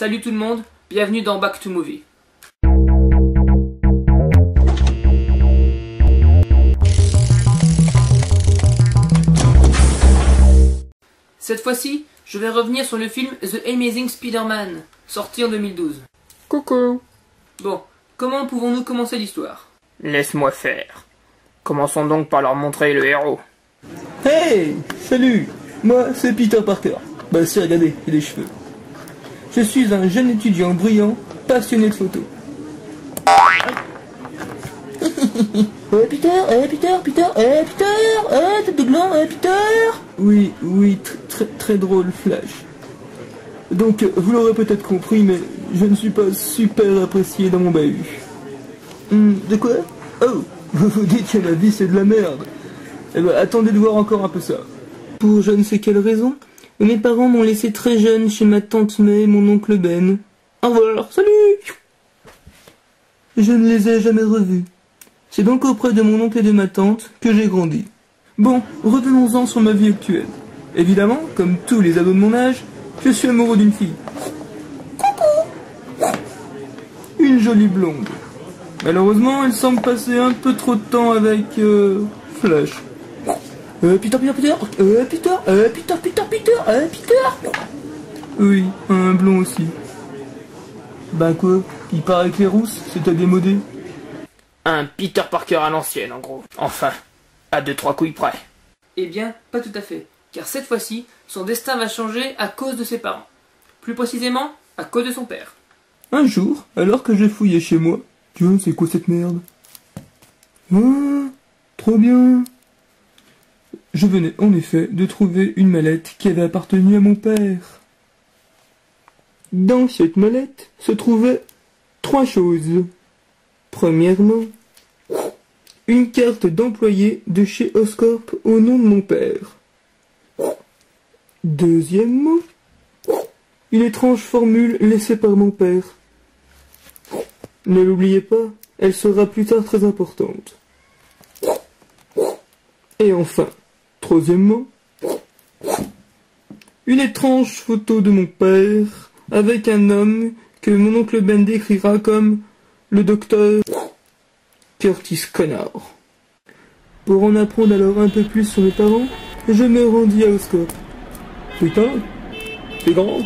Salut tout le monde, bienvenue dans Back to Movie. Cette fois-ci, je vais revenir sur le film The Amazing Spider-Man, sorti en 2012. Coucou. Bon, comment pouvons-nous commencer l'histoire? Laisse-moi faire. Commençons donc par leur montrer le héros. Hey, salut. Moi, c'est Peter Parker. Bah si, regardez, il a des cheveux. Je suis un jeune étudiant brillant, passionné de photos. Peter, tête de gland, Peter. Oui, très drôle, Flash. Donc, vous l'aurez peut-être compris, mais je ne suis pas super apprécié dans mon bahut. De quoi? Oh, vous vous dites que ma vie c'est de la merde. Eh ben, attendez de voir encore un peu ça. Pour je ne sais quelle raison, mes parents m'ont laissé très jeune chez ma tante May et mon oncle Ben. Au revoir, salut! Je ne les ai jamais revus. C'est donc auprès de mon oncle et de ma tante que j'ai grandi. Bon, revenons-en sur ma vie actuelle. Évidemment, comme tous les ados de mon âge, je suis amoureux d'une fille. Coucou! Une jolie blonde. Malheureusement, elle semble passer un peu trop de temps avec Flash. Peter. Oui, un blond aussi. Ben quoi, il paraît que les rousses, c'est à démoder. Un Peter Parker à l'ancienne, en gros. Enfin, à 2-3 couilles près. Eh bien, pas tout à fait, car cette fois-ci, son destin va changer à cause de ses parents. Plus précisément, à cause de son père. Un jour, alors que j'ai fouillé chez moi, tiens, c'est quoi cette merde? Ah, trop bien. Je venais en effet de trouver une mallette qui avait appartenu à mon père. Dans cette mallette se trouvaient 3 choses. Premièrement, une carte d'employé de chez Oscorp au nom de mon père. Deuxièmement, une étrange formule laissée par mon père. Ne l'oubliez pas, elle sera plus tard très importante. Et enfin, troisièmement, une étrange photo de mon père avec un homme que mon oncle Ben décrira comme le docteur Curtis Connor. Pour en apprendre alors un peu plus sur mes parents, je me rendis à Oscorp. Putain, c'est grand.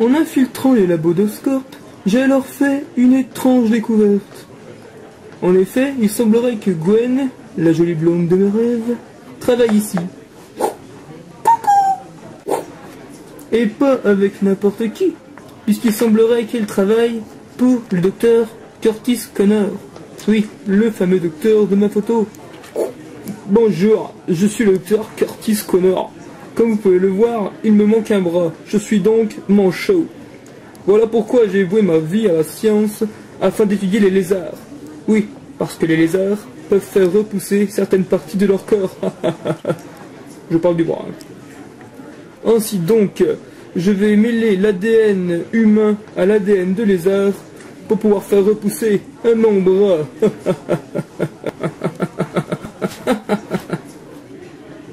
En infiltrant les labos d'Oscorp, j'ai alors fait une étrange découverte. En effet, il semblerait que Gwen, la jolie blonde de mes rêves, travaille ici. Et pas avec n'importe qui, puisqu'il semblerait qu'elle travaille pour le docteur Curtis Connor. Oui, le fameux docteur de ma photo. Bonjour, je suis le docteur Curtis Connor. Comme vous pouvez le voir, il me manque un bras. Je suis donc manchot. Voilà pourquoi j'ai voué ma vie à la science afin d'étudier les lézards. Oui, parce que les lézards peuvent faire repousser certaines parties de leur corps. Je parle du bras. Ainsi donc, je vais mêler l'ADN humain à l'ADN de lézard pour pouvoir faire repousser un long bras.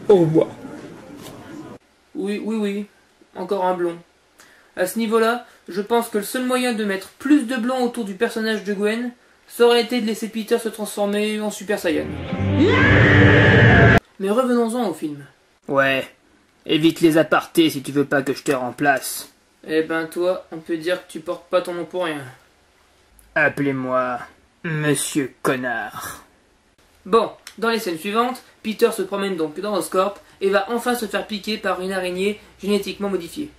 Au revoir. Oui, encore un blond. À ce niveau-là, je pense que le seul moyen de mettre plus de blond autour du personnage de Gwen, ça aurait été de laisser Peter se transformer en Super Saiyan. Mais revenons-en au film. Ouais, évite les apartés si tu veux pas que je te remplace. Eh ben toi, on peut dire que tu portes pas ton nom pour rien. Appelez-moi Monsieur Connard. Bon, dans les scènes suivantes, Peter se promène donc dans Oscorp et va enfin se faire piquer par une araignée génétiquement modifiée.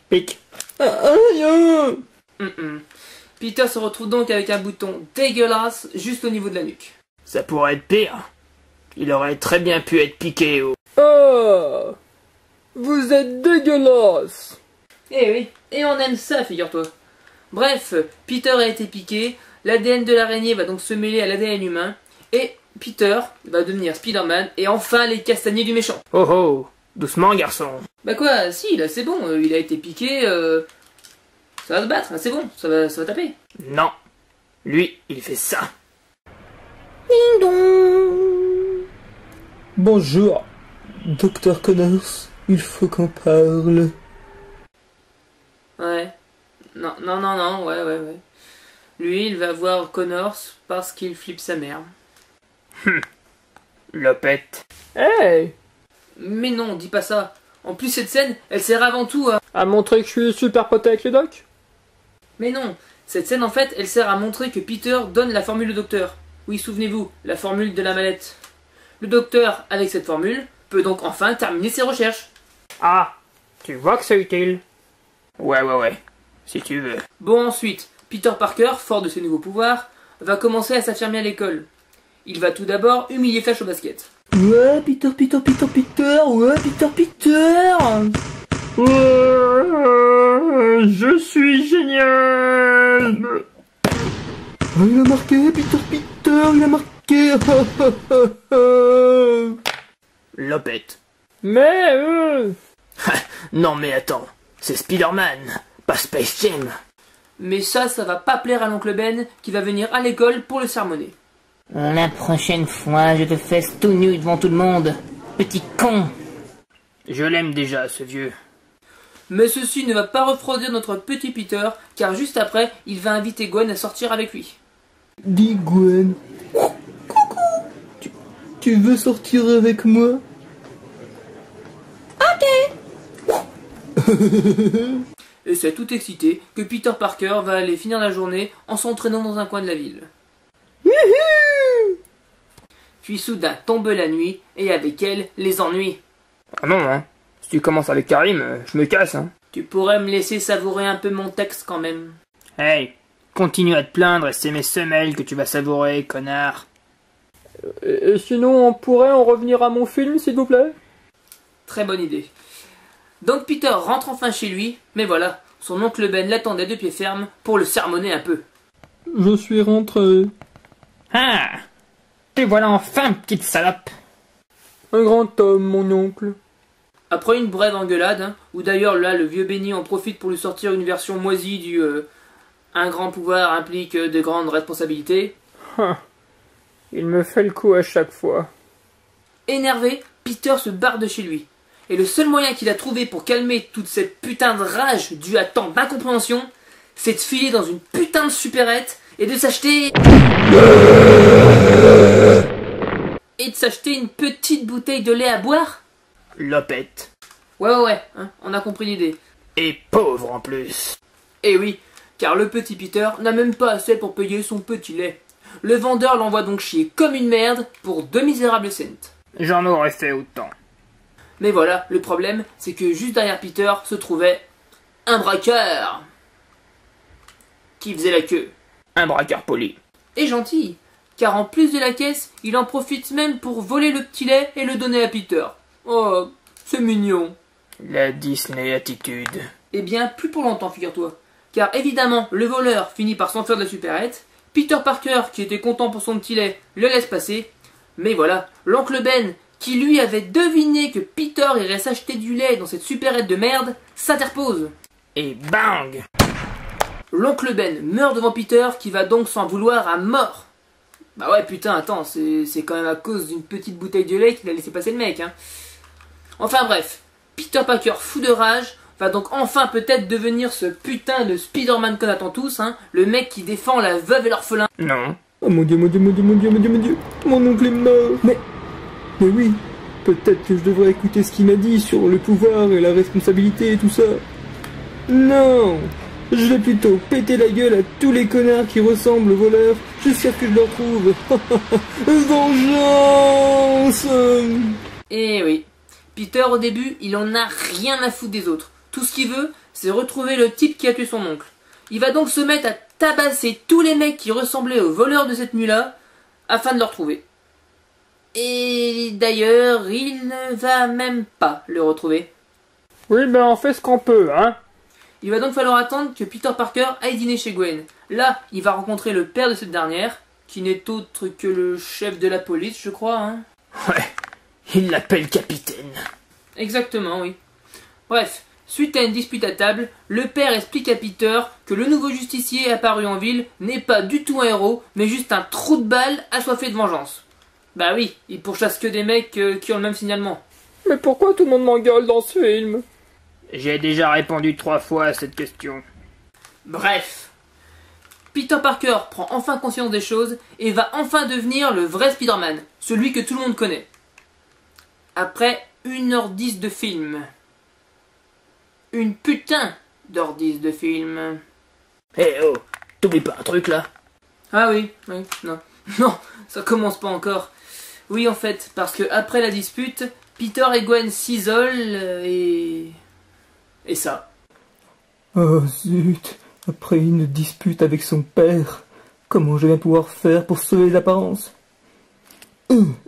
Pique. Peter se retrouve donc avec un bouton dégueulasse juste au niveau de la nuque. Ça pourrait être pire. Il aurait très bien pu être piqué au... Oh, vous êtes dégueulasse. Eh oui, et on aime ça, figure-toi. Bref, Peter a été piqué, l'ADN de l'araignée va donc se mêler à l'ADN humain, et Peter va devenir Spider-Man, et enfin les castagniers du méchant. Oh oh, doucement garçon. Bah quoi, si, là c'est bon, il a été piqué, ça va se battre, là c'est bon, ça va taper. Non, lui, il fait ça. Ding dong. Bonjour, Docteur Connors, il faut qu'on parle. Ouais. Non, non, non, non, ouais. Lui, il va voir Connors parce qu'il flippe sa mère. Lopette. Hey! Mais non, dis pas ça. En plus, cette scène, elle sert avant tout À montrer que je suis super pote avec le doc? Mais non, cette scène, en fait, elle sert à montrer que Peter donne la formule au docteur. Oui, souvenez-vous, la formule de la mallette. Le docteur, avec cette formule, peut donc enfin terminer ses recherches. Ah, tu vois que c'est utile. Ouais, si tu veux. Bon, ensuite, Peter Parker, fort de ses nouveaux pouvoirs, va commencer à s'affirmer à l'école. Il va tout d'abord humilier Flash au basket. Ouais, Peter, ouais, Peter. Je suis génial. Oh, il a marqué, Peter, il a marqué. Lopette. Mais, Non mais attends, c'est Spider-Man, pas Space Jam. Mais ça va pas plaire à l'oncle Ben, qui va venir à l'école pour le sermonner. La prochaine fois, je te fesse tout nu devant tout le monde. Petit con. Je l'aime déjà, ce vieux. Mais ceci ne va pas refroidir notre petit Peter, car juste après, il va inviter Gwen à sortir avec lui. dis Gwen. Coucou. Tu veux sortir avec moi? Et c'est tout excité que Peter Parker va aller finir la journée en s'entraînant dans un coin de la ville. Puis soudain tombe la nuit, et avec elle, les ennuis. Ah non, hein. Si tu commences avec Karim, je me casse, hein. Tu pourrais me laisser savourer un peu mon texte quand même. Hey, continue à te plaindre et c'est mes semelles que tu vas savourer, connard. Et sinon, on pourrait en revenir à mon film, s'il vous plaît? Très bonne idée. Donc Peter rentre enfin chez lui, mais voilà, son oncle Ben l'attendait de pied ferme pour le sermonner un peu. Je suis rentré. Ah, te voilà enfin, petite salope. Un grand homme, mon oncle. Après une brève engueulade, où d'ailleurs là le vieux Benny en profite pour lui sortir une version moisie du un grand pouvoir implique de grandes responsabilités. Il me fait le coup à chaque fois. Énervé, Peter se barre de chez lui. Et le seul moyen qu'il a trouvé pour calmer toute cette putain de rage due à tant d'incompréhension, c'est de filer dans une putain de supérette et de s'acheter... Et de s'acheter une petite bouteille de lait à boire. Lopette. Ouais, hein, on a compris l'idée. Et pauvre en plus. Et oui, car le petit Peter n'a même pas assez pour payer son petit lait. Le vendeur l'envoie donc chier comme une merde pour 2 misérables cents. J'en aurais fait autant. Mais voilà, le problème, c'est que juste derrière Peter se trouvait un braqueur qui faisait la queue. Un braqueur poli. Et gentil, car en plus de la caisse, il en profite même pour voler le petit lait et le donner à Peter. Oh, c'est mignon. La Disney attitude. Eh bien, plus pour longtemps, figure-toi. Car évidemment, le voleur finit par s'enfuir de la supérette. Peter Parker, qui était content pour son petit lait, le laisse passer. Mais voilà, l'oncle Ben, qui lui avait deviné que Peter irait s'acheter du lait dans cette supérette de merde, s'interpose. Et bang! L'oncle Ben meurt devant Peter, qui va donc s'en vouloir à mort. Bah ouais, putain, attends, c'est quand même à cause d'une petite bouteille de lait qu'il a laissé passer le mec, hein. Enfin bref, Peter Parker, fou de rage, va donc enfin peut-être devenir ce putain de Spider-Man qu'on attend tous, hein, le mec qui défend la veuve et l'orphelin. Non. Oh mon dieu, mon oncle est mort. Mais oui, peut-être que je devrais écouter ce qu'il m'a dit sur le pouvoir et la responsabilité et tout ça. Non, je vais plutôt péter la gueule à tous les connards qui ressemblent aux voleurs jusqu'à ce que je les retrouve. Vengeance! Et oui, Peter au début, il en a rien à foutre des autres. Tout ce qu'il veut, c'est retrouver le type qui a tué son oncle. Il va donc se mettre à tabasser tous les mecs qui ressemblaient aux voleurs de cette nuit-là, afin de le retrouver. Et d'ailleurs, il ne va même pas le retrouver. Oui, ben on fait ce qu'on peut, hein. Il va donc falloir attendre que Peter Parker aille dîner chez Gwen. Là, il va rencontrer le père de cette dernière, qui n'est autre que le chef de la police, je crois, hein. Ouais, il l'appelle capitaine. Exactement, oui. Bref, suite à une dispute à table, le père explique à Peter que le nouveau justicier apparu en ville n'est pas du tout un héros, mais juste un trou de balle assoiffé de vengeance. Bah oui, il pourchasse que des mecs qui ont le même signalement. Mais pourquoi tout le monde m'engueule dans ce film? J'ai déjà répondu 3 fois à cette question. Bref, Peter Parker prend enfin conscience des choses et va enfin devenir le vrai Spider-Man, celui que tout le monde connaît. Après 1h10 de film. Une putain d'heure 10 de film. Eh oh, t'oublies pas un truc là? Ah oui, non. Non, ça commence pas encore. Oui, en fait, parce que après la dispute, Peter et Gwen s'isolent et ça. Oh zut, après une dispute avec son père, comment je vais pouvoir faire pour sauver les apparences?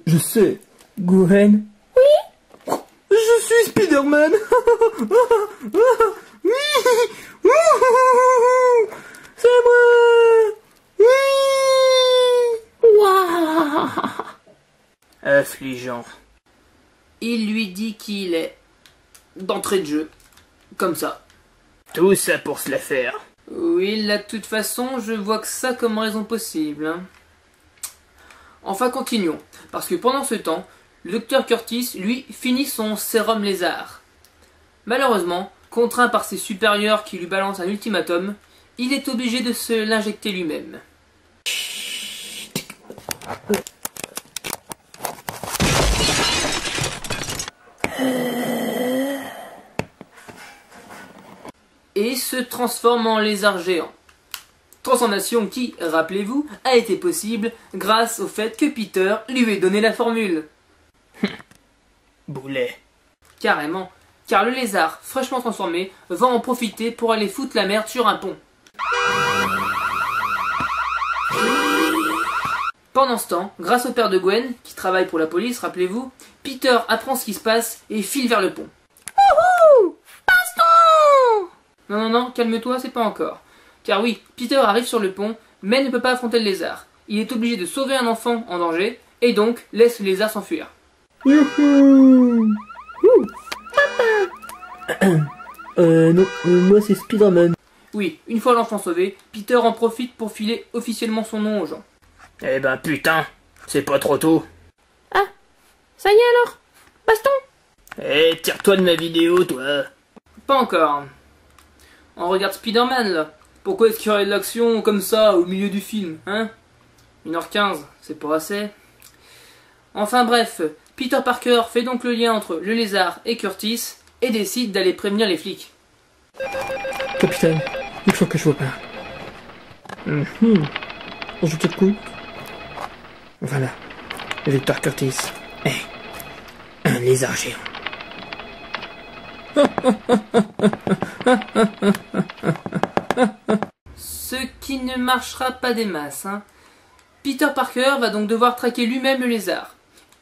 Je sais, Gwen. Oui? Je suis Spider-Man. Oui. C'est moi. Oui. Affligeant. Il lui dit qu'il est d'entrée de jeu, comme ça. Tout ça pour se la faire. Oui, là, de toute façon, je vois que ça comme raison possible. Hein. Enfin, continuons, parce que pendant ce temps, le docteur Curtis, lui, finit son sérum lézard. Malheureusement, contraint par ses supérieurs qui lui balancent un ultimatum, il est obligé de se l'injecter lui-même. Et se transforme en lézard géant. Transformation qui, rappelez-vous, a été possible grâce au fait que Peter lui ait donné la formule. Boulet. Carrément, car le lézard fraîchement transformé va en profiter pour aller foutre la merde sur un pont. Pendant ce temps, grâce au père de Gwen, qui travaille pour la police, rappelez-vous, Peter apprend ce qui se passe et file vers le pont. Wouhou! Baston! Non, calme-toi, c'est pas encore. Car oui, Peter arrive sur le pont, mais ne peut pas affronter le lézard. Il est obligé de sauver un enfant en danger, et donc laisse le lézard s'enfuir. Youhou! Non, moi c'est Spider-Man. Oui, une fois l'enfant sauvé, Peter en profite pour filer officiellement son nom aux gens. Eh ben putain, c'est pas trop tôt. Ah, ça y est alors? Baston? Eh, tire-toi de ma vidéo, toi. Pas encore. On regarde Spider-Man là. Pourquoi est-ce qu'il y aurait de l'action comme ça au milieu du film, hein? 1h15, c'est pas assez. Enfin bref, Peter Parker fait donc le lien entre le lézard et Curtis et décide d'aller prévenir les flics. Capitaine, il faut que je vous parle. Je t'écoute. Voilà, le docteur Curtis. Un lézard géant. Ce qui ne marchera pas des masses, hein. Peter Parker va donc devoir traquer lui-même le lézard.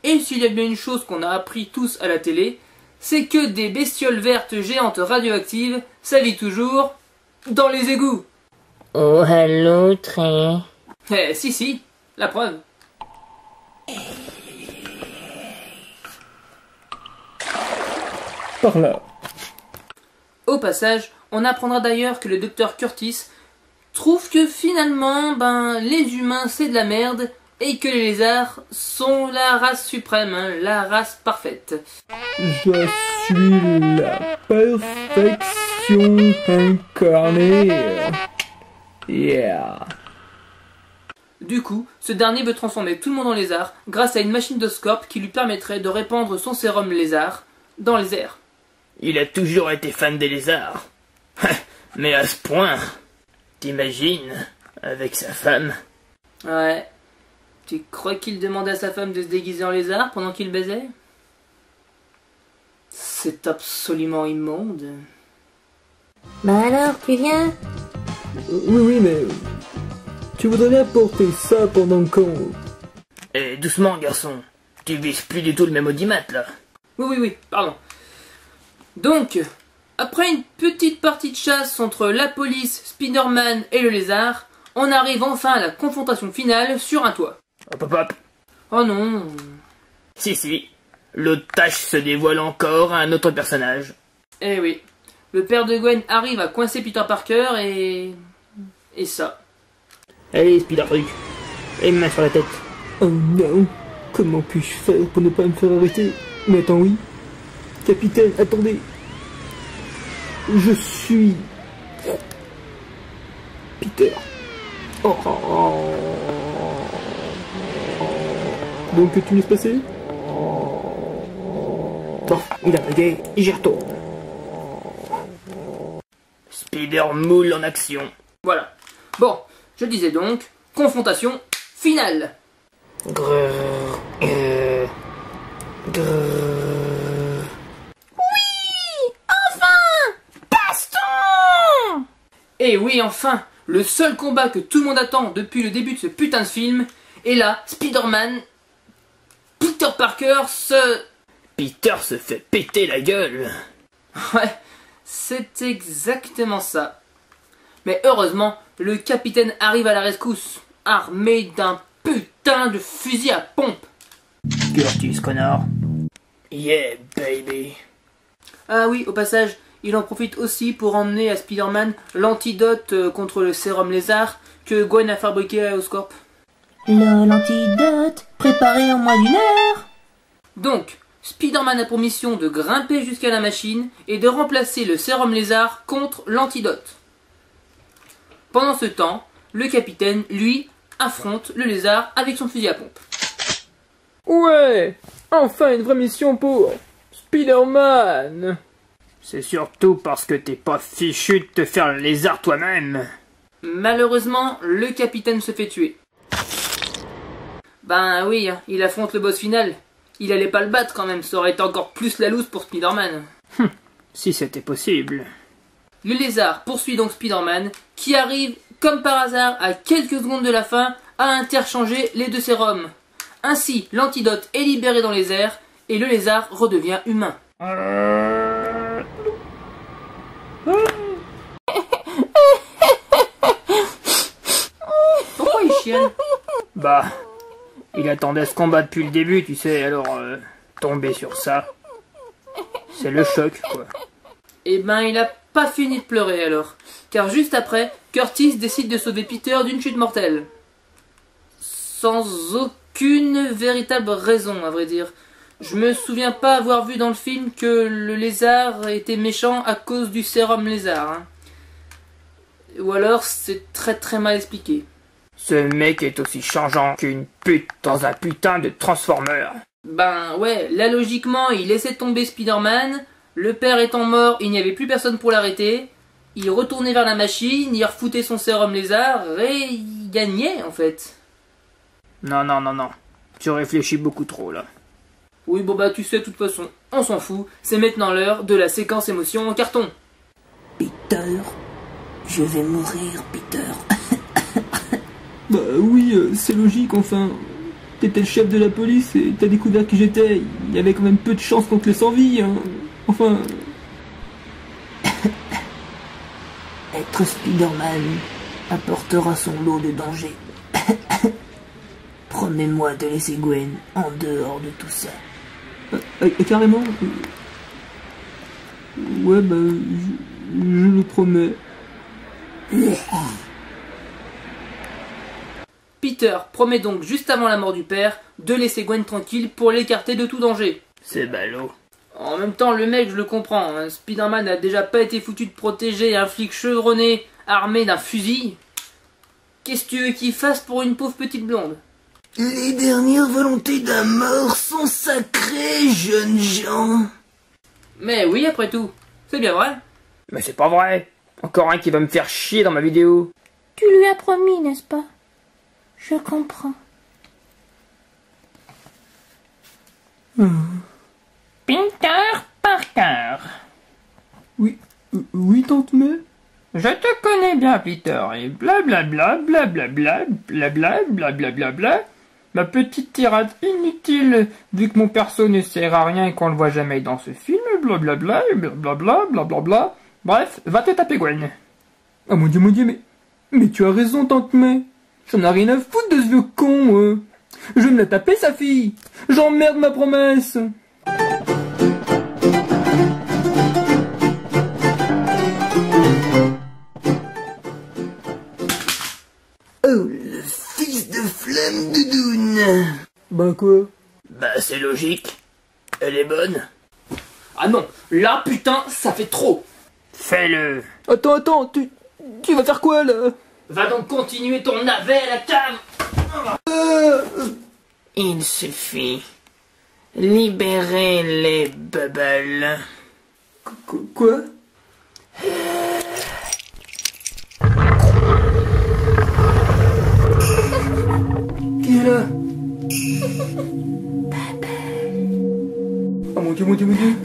Et s'il y a bien une chose qu'on a appris tous à la télé, c'est que des bestioles vertes géantes radioactives, ça vit toujours dans les égouts. Oh, hello, très. Eh, si, la preuve. Par là. Au passage, on apprendra d'ailleurs que le docteur Curtis trouve que finalement, les humains c'est de la merde et que les lézards sont la race suprême, hein, la race parfaite. Je suis la perfection incarnée. Yeah. Du coup, ce dernier veut transformer tout le monde en lézard grâce à une machine de scorp qui lui permettrait de répandre son sérum lézard dans les airs. Il a toujours été fan des lézards. Mais à ce point, t'imagines, avec sa femme. Ouais. Tu crois qu'il demandait à sa femme de se déguiser en lézard pendant qu'il baisait? C'est absolument immonde. Bah alors, tu viens? Oui, mais... Tu voudrais bien porter ça pendant qu'on... Eh, doucement, garçon. Tu vises plus du tout le même audimat, là. Oui, pardon. Donc, après une petite partie de chasse entre la police, Spider-Man et le lézard, on arrive enfin à la confrontation finale sur un toit. Hop. Oh non. Si. L'autre tâche se dévoile encore à un autre personnage. Eh oui. Le père de Gwen arrive à coincer Peter Parker et ça. Allez, Spider-Truc. Et main sur la tête. Oh non. Comment puis-je faire pour ne pas me faire arrêter? Mais attends, oui. Capitaine, attendez. Je suis... Peter. Oh. Donc tu me laisses passer? Bon, il a bugué, j'y retourne. Spider Moule en action. Voilà. Bon, je disais donc, confrontation finale. Et oui, enfin, le seul combat que tout le monde attend depuis le début de ce putain de film, et là, Spider-Man, Peter Parker Peter se fait péter la gueule. Ouais, c'est exactement ça. Mais heureusement, le capitaine arrive à la rescousse, armé d'un putain de fusil à pompe. Curtis, connard. Yeah, baby. Ah oui, au passage, il en profite aussi pour emmener à Spider-Man l'antidote contre le sérum lézard que Gwen a fabriqué à Oscorp. L'antidote, préparé en moins d'une heure. Donc, Spider-Man a pour mission de grimper jusqu'à la machine et de remplacer le sérum lézard contre l'antidote. Pendant ce temps, le capitaine, lui, affronte le lézard avec son fusil à pompe. Ouais, enfin une vraie mission pour Spider-Man. C'est surtout parce que t'es pas fichu de te faire le lézard toi-même. Malheureusement, le capitaine se fait tuer. Ben oui, il affronte le boss final. Il allait pas le battre quand même, ça aurait été encore plus la loose pour Spider-Man. Si c'était possible. Le lézard poursuit donc Spider-Man, qui arrive, comme par hasard, à quelques secondes de la fin, à interchanger les deux sérums. Ainsi, l'antidote est libéré dans les airs, et le lézard redevient humain. Pourquoi il chiale? Bah, il attendait ce combat depuis le début, tu sais, alors tomber sur ça, c'est le choc, quoi. Eh ben, il a pas fini de pleurer alors, car juste après, Curtis décide de sauver Peter d'une chute mortelle. Sans aucune véritable raison, à vrai dire. Je me souviens pas avoir vu dans le film que le lézard était méchant à cause du sérum lézard. Hein. Ou alors c'est très mal expliqué. Ce mec est aussi changeant qu'une pute dans un putain de Transformer. Ben ouais, là logiquement il laissait tomber Spider-Man, le père étant mort, il n'y avait plus personne pour l'arrêter, il retournait vers la machine, il refoutait son sérum lézard et il gagnait en fait. Non, tu réfléchis beaucoup trop là. Oui bon bah tu sais de toute façon, on s'en fout, c'est maintenant l'heure de la séquence émotion en carton. Peter, je vais mourir, Peter. Bah oui, c'est logique, enfin. T'étais le chef de la police et t'as découvert qui j'étais. Il y avait quand même peu de chance qu'on te laisse en vie, hein. Enfin... Être Spider-Man apportera son lot de dangers. Promets-moi de laisser Gwen en dehors de tout ça. Carrément. Ouais, bah, je le promets. Peter promet donc juste avant la mort du père de laisser Gwen tranquille pour l'écarter de tout danger. C'est ballot. En même temps, le mec, je le comprends, hein. Spider-Man n'a déjà pas été foutu de protéger un flic chevronné armé d'un fusil. Qu'est-ce que tu veux qu'il fasse pour une pauvre petite blonde? Les dernières volontés d'un mort sont sacrées, jeunes gens. Mais oui, après tout, c'est bien vrai. Mais c'est pas vrai. Encore un qui va me faire chier dans ma vidéo. Tu lui as promis, n'est-ce pas? Je comprends. Peter Parker. Oui, tante May. Je te connais bien, Peter, et blablabla, blablabla, blablabla, blablabla. Ma petite tirade inutile, vu que mon perso ne sert à rien et qu'on le voit jamais dans ce film, blablabla, blablabla, blablabla. Bref, va te taper Gwen. Ah mon dieu, mais tu as raison, tante May. J'en ai rien à foutre de ce vieux con, moi. Je vais me la taper, sa fille. J'emmerde ma promesse. Oh, le fils de flamme doudoune. Bah quoi? Bah c'est logique. Elle est bonne. Ah non, là putain, ça fait trop. Fais-le. Attends, tu vas faire quoi là? Va donc continuer ton navet à la cave. Il suffit. Libérez les bubbles. Quoi? Qui est là? Oh mon Dieu, mon Dieu, mon Dieu.